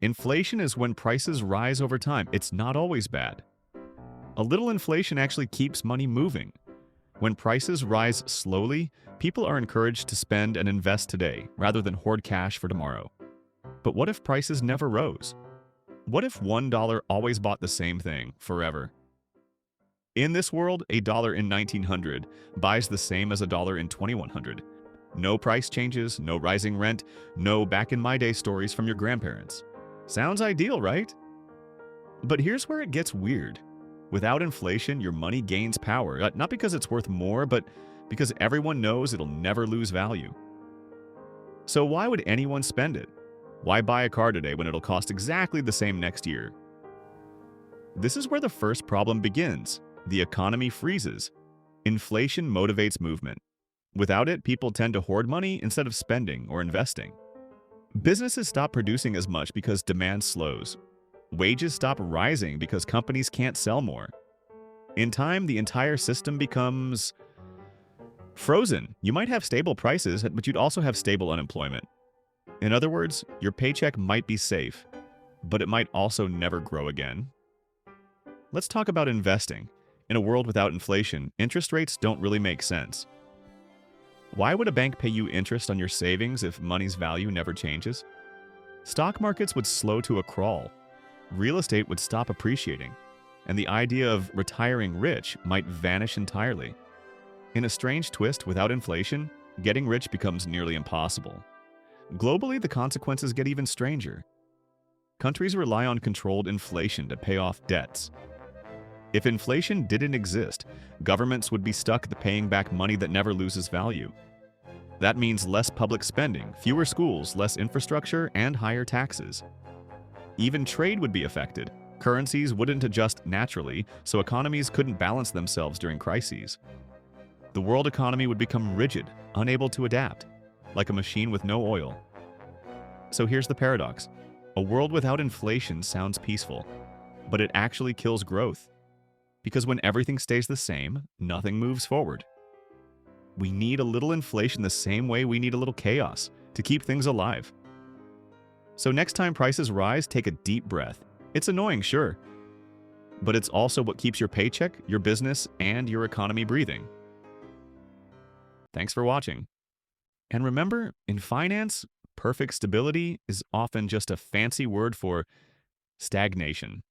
Inflation is when prices rise over time. It's not always bad. A little inflation actually keeps money moving. When prices rise slowly, people are encouraged to spend and invest today rather than hoard cash for tomorrow. But what if prices never rose? What if $1 always bought the same thing forever? In this world, a dollar in 1900 buys the same as a dollar in 2100. No price changes, no rising rent, no back in my day stories from your grandparents. Sounds ideal, right? But here's where it gets weird. Without inflation, your money gains power, not because it's worth more, but because everyone knows it'll never lose value. So why would anyone spend it? Why buy a car today when it'll cost exactly the same next year? This is where the first problem begins. The economy freezes. Inflation motivates movement. Without it, people tend to hoard money instead of spending or investing. Businesses stop producing as much because demand slows. Wages stop rising because companies can't sell more. In time, the entire system becomes frozen. You might have stable prices, but you'd also have stable unemployment. In other words, your paycheck might be safe, but it might also never grow again. Let's talk about investing. In a world without inflation, interest rates don't really make sense. Why would a bank pay you interest on your savings if money's value never changes? Stock markets would slow to a crawl. Real estate would stop appreciating, and the idea of retiring rich might vanish entirely. In a strange twist, without inflation, getting rich becomes nearly impossible. Globally, the consequences get even stranger. Countries rely on controlled inflation to pay off debts. If inflation didn't exist, governments would be stuck paying back money that never loses value. That means less public spending, fewer schools, less infrastructure, and higher taxes. Even trade would be affected. Currencies wouldn't adjust naturally, so economies couldn't balance themselves during crises. The world economy would become rigid, unable to adapt, like a machine with no oil. So here's the paradox. A world without inflation sounds peaceful, but it actually kills growth. Because when everything stays the same, nothing moves forward. We need a little inflation the same way we need a little chaos to keep things alive. So next time prices rise, take a deep breath. It's annoying, sure, but it's also what keeps your paycheck, your business, and your economy breathing. Thanks for watching. And remember, in finance, perfect stability is often just a fancy word for stagnation.